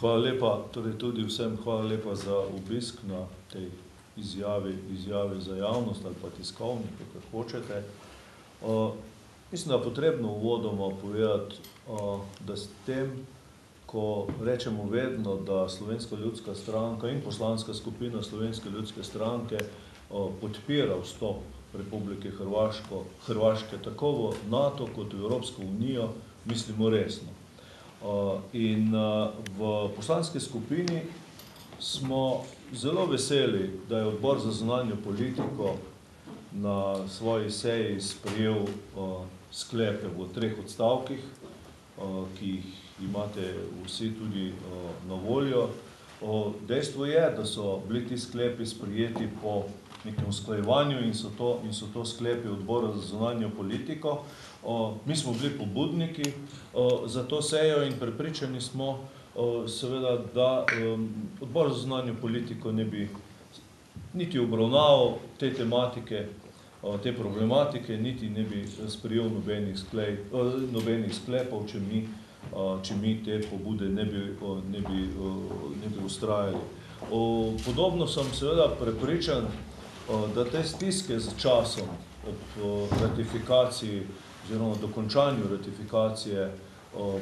Hvala lepa, torej tudi vsem hvala lepa za obisk na tej izjavi za javnost ali pa tiskovni, kakor hočete. Mislim, da je potrebno uvodoma povedati, da s tem, ko rečemo vedno, da Slovenska ljudska stranka in poslanska skupina Slovenske ljudske stranke podpira vstop Republike Hrvaške tako v NATO kot v Evropsko unijo, mislimo resno. In v poslanski skupini smo zelo veseli, da je Odbor za zunanjo politiko na svoji seji sprejel sklepe v 3 odstavkih, ki jih imate vsi tudi na voljo. Dejstvo je, da so bili ti sklepi sprejeti po nekem usklajevanju in so to sklepi Odbora za zunanjo politiko. Mi smo bili pobudniki za to sejo in prepričani smo seveda, da Odbor za zunanjo politiko ne bi niti obravnaval te tematike, te problematike, niti ne bi sprejel nobenih sklepov, če mi te pobude ne bi ustrajali. Podobno sem seveda prepričan, da te stiske z časom ob ratifikaciji oziroma dokončanju ratifikacije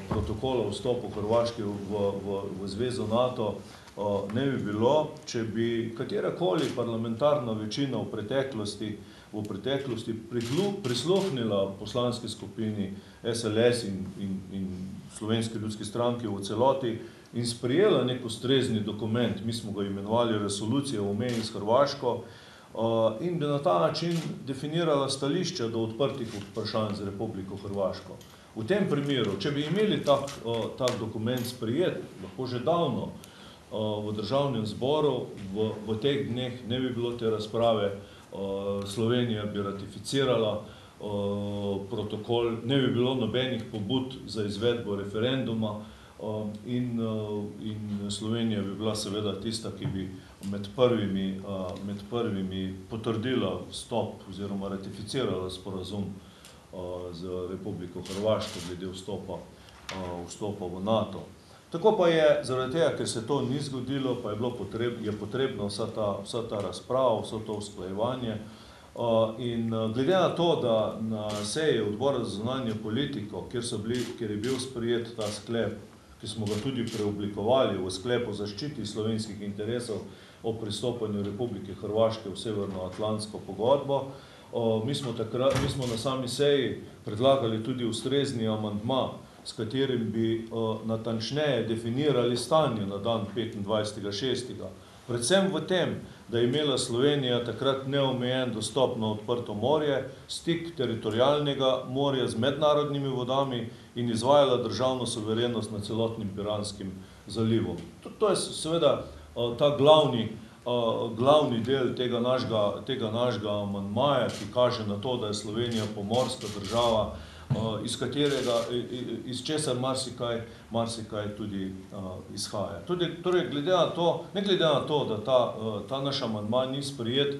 protokola o vstopu Hrvaške v zvezo NATO ne bi bilo, če bi katerakoli parlamentarna večina v preteklosti prisluhnila poslanski skupini SLS in Slovenske ljudske stranke v celoti in sprejela nek ustrezni dokument, mi smo ga imenovali resolucija o meji s Hrvaško, in bi na ta način definirala stališča do odprtih vprašanj z Republiko Hrvaško. V tem primeru, če bi imeli tak dokument sprejet, lahko že davno v Državnem zboru, v teh dneh ne bi bilo te razprave, Slovenija bi ratificirala protokol, ne bi bilo nobenih pobud za izvedbo referenduma in Slovenija bi bila seveda tista, ki bi med prvimi potrdila vstop oziroma ratificirala sporazum z Republiko Hrvaško glede vstopa v NATO. Tako pa je, zaradi tega, ker se to ni zgodilo, pa je potrebno vsa ta razprava, vso to usklajevanje. In glede na to, da na seji Odbora za zunanjo politiko, kjer je bil sprejet ta sklep, ki smo ga tudi preoblikovali v sklep o zaščiti slovenskih interesov o pristopanju Republike Hrvaške v Severnoatlantsko pogodbo, mi smo na sami seji predlagali tudi ustrezni amandma, s katerim bi natančneje definirali stanje na dan 25.6. Predvsem v tem, da je imela Slovenija takrat neomejen dostop na odprto morje, stik teritorialnega morja z mednarodnimi vodami in izvajala državno suverenost nad celotnim Piranskim zalivom. To je seveda ta glavni del tega našega amandmaja, ki kaže na to, da je Slovenija pomorska država, iz česar marsikaj tudi izhaja. Torej, ne glede na to, da ta naš amandma ni sprejet,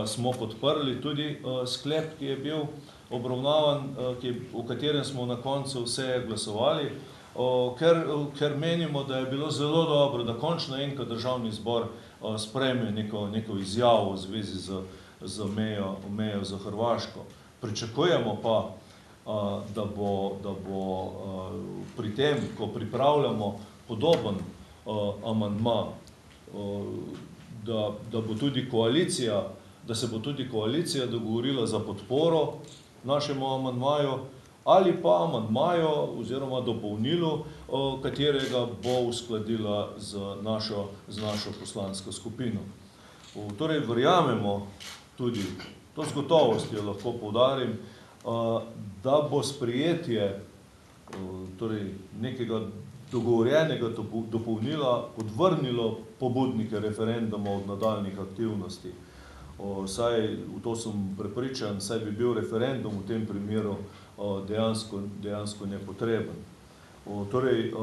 smo podprli tudi sklep, ki je bil obravnavan, o katerem smo na koncu seje glasovali, ker menimo, da je bilo zelo dobro, da končno enkrat Državni zbor sprejme neko izjavo v zvezi z mejo za Hrvaško. Pričakujemo pa, da bo pri tem, ko pripravljamo podoben amandma, da se bo tudi koalicija dogovorila za podporo našemu amandmaju ali pa amandmaju oziroma dopolnilu, katerega bo uskladila z našo poslansko skupino. Torej, verjamemo tudi, to z gotovostjo lahko poudarim, da bo sprejetje nekega dogovorjenega dopolnila odvrnilo pobudnike referenduma od nadaljnjih aktivnosti. V to sem prepričan, saj bi bil referendum v tem primeru dejansko nepotreben. Torej,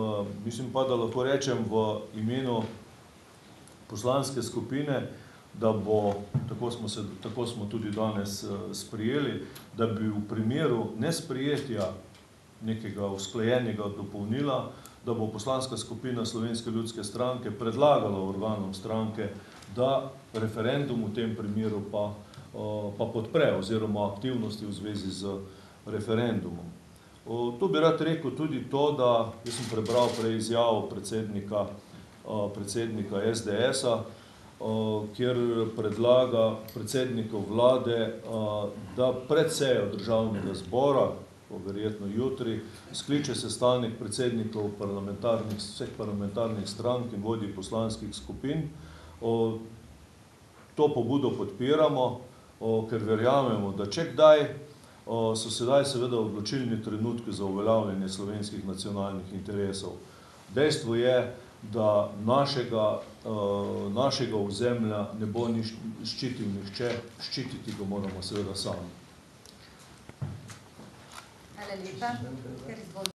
mislim pa, da lahko rečem v imenu poslanske skupine, da bo, tako smo tudi danes sprejeli, da bi v primeru nesprejetja nekega usklajenega dopolnila da bo poslanska skupina Slovenske ljudske stranke predlagala organom stranke, da referendum v tem primeru pa podpre oziroma aktivnosti v zvezi z referendumom. Tu bi rad rekel tudi to, da jaz sem prebral prej izjavo predsednika SDS-a, kjer predlaga predsedniku vlade, da pred sejo državnega zbora, verjetno jutri, skliče sestanek predsednikov vseh parlamentarnih strank in vodij poslanskih skupin. To pobudo podpiramo, ker verjamemo, da če kdaj, so sedaj seveda odločilni trenutki za uveljavljanje slovenskih nacionalnih interesov. Dejstvo je, da našega ozemlja ne bo ščitil nihče, ščititi ga moramo seveda sami. Hvala lepa.